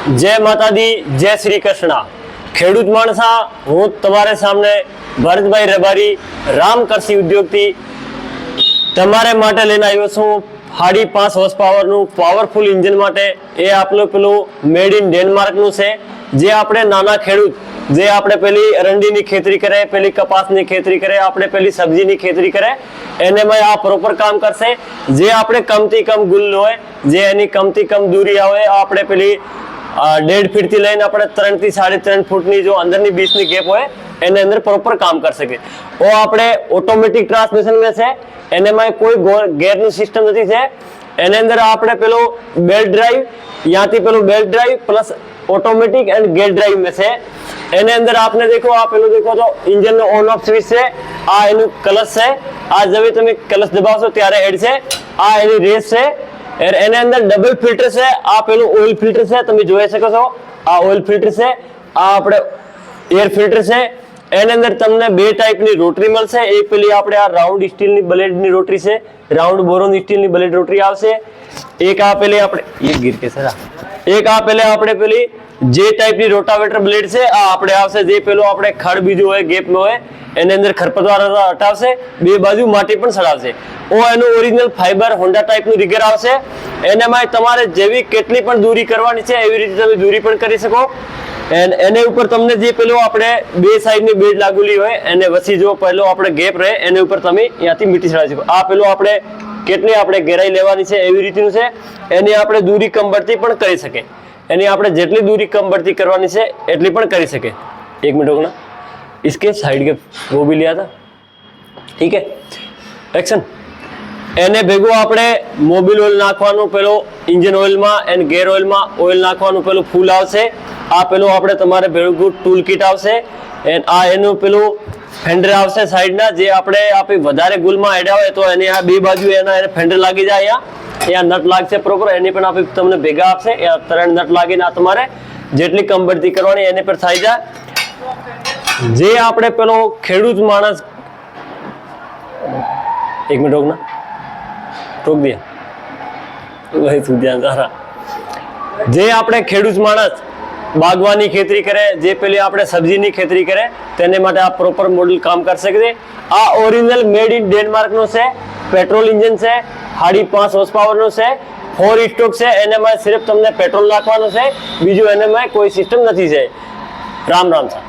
જય માતાજી, જય શ્રી કૃષ્ણ। ખેડૂત માણસા, હું તમારે સામે ભરતભાઈ રબારી રામ કૃષિ ઉદ્યોગથી તમારે માટે લઈને આવ્યો છું 5.5 હોર્સ પાવરનું પાવરફુલ એન્જિન માટે। એ આપણું પેલું મેડ ઇન ડેનમાર્કનું છે, જે આપણે નાના ખેડૂત જે આપણે પેલી અરંડીની ખેતરી કરે, પેલી કપાસની ખેતરી કરે, આપણે પેલી સબ્જીની ખેતરી કરે, એને માં આ પ્રોપર કામ કરશે। જે આપણે કમથી કમ ગુલ હોય, જે એની કમથી કમ દૂરી આવે, આપણે પેલી 1.5 ફીટ થી લઈને આપણે 3 થી 3.5 ફૂટની જો અંદરની બીચની ગેપ હોય એની અંદર પ્રોપર કામ કરી શકે। ઓ આપણે ઓટોમેટિક ટ્રાન્સમિશન में છે, એને માં કોઈ ગેરની સિસ્ટમ નથી છે। એની અંદર આપણે પેલો બેલ્ટ ડ્રાઈવ, ત્યાંથી પેલું belt drive plus automatic and gate drive में से एने अंदर आपने देखो, आप पेलो देखो तो engine know on off switch है, आ एनु क्लच है, आ जब તમે ક્લચ દબાવશો ત્યારે હેડ છે, આ એની રેસ છે। એની અંદર ડબલ ફિલ્ટર છે, આ પેલું ઓઇલ ફિલ્ટર છે, તમે જોઈ શકો છો, આ ઓઇલ ફિલ્ટર છે, આ આપણે એર ફિલ્ટર છે। એની અંદર તમને બે ટાઈપની રોટરી મળશે, એક પેલી આપણે આ રાઉન્ડ સ્ટીલની બ્લેડની રોટરી છે, રાઉન્ડ બોરોન સ્ટીલની બ્લેડ રોટરી આવશે। એક આ પેલી આપણે એક ગીર કે સરા एक आ पहले આપણે પેલી જે ટાઈપની રોટાવેટર બ્લેડ છે, આ આપણે આવશે, જે પેલો આપણે ખડ બીજું હોય ગેપ નો હોય એની અંદર ખરપતવાર હટાવશે, બે બાજુ માટી પણ સડાવશે। ઓ એનું ઓરિજિનલ ફાઈબર હોન્ડા ટાઈપનું રિગર આવશે। એનામાં તમારે જેવી કેટલી પણ દૂરી કરવાની છે એવી રીતે તમે દૂરી પણ કરી શકો। એને ઉપર તમને જે પેલો આપણે બે સાઈડની બેડ લાગેલી હોય એને વચ્ચે જો પહેલો આપણે ગેપ રહે એની ઉપર તમે ત્યાંથી મીટી સડાવી શકો। આ પેલો આપણે કેટલી આપણે ગેરાઈ લેવાની છે એવી રીતનું છે, એની આપણે દૂરી કમ બઢતી પણ કરી શકે। એની આપણે જેટલી દૂરી કમ બઢતી કરવાની છે એટલી પણ કરી શકે। एक मिनट रुकना, इसके साइड के वो भी लिया था, ठीक है, एक्शन। એને ભેગું આપણે મોબિલ ઓઇલ નાખવાનું, પેલો ઇન્જિન ઓઇલમાં એન્ડ ગેર ઓઇલમાં ઓઇલ નાખવાનું પેલું ફૂલ આવશે। આ પેલું આપણે તમારે ભેગું ટૂલ કિટ આવશે, એન્ડ આ એનું પેલું ફેન્ડર આવશે સાઈડના, જે આપણે વધારે ગુલમાં હેડ્યા હોય તો એની આ બે બાજુ એના ફેન્ડર લાગી જાય, અહીંયા નટ લાગશે પ્રોપર, એની પણ આપણે તમને ભેગા આપશે। એ 3 નટ લાગીને આ તમારે જેટલી કમ બઢતી કરવાની એની પર થઈ જાય। જે આપણે પેલો ખેડૂત માણસ, एक मिनट रोकना, रोक दिया वही सूझ्या सारा। જે આપણે ખેડૂત માણસ બાગવાની ખેતરી કરે, જે પેલી આપણે સબ્જીની ખેતરી કરે, તેને માટે આ પ્રોપર મોડલ કામ કરી શકે છે। આ ઓરિજિનલ મેડ ઇન ડેનમાર્કનો છે, પેટ્રોલ એન્જિન છે, 5.5 હોર્સ પાવરનો છે, 4 સ્ટોક છે। એનામાં સિર્ફ તમને પેટ્રોલ નાખવાનું છે, બીજું એનામાં કોઈ સિસ્ટમ નથી છે। રામ રામ સર।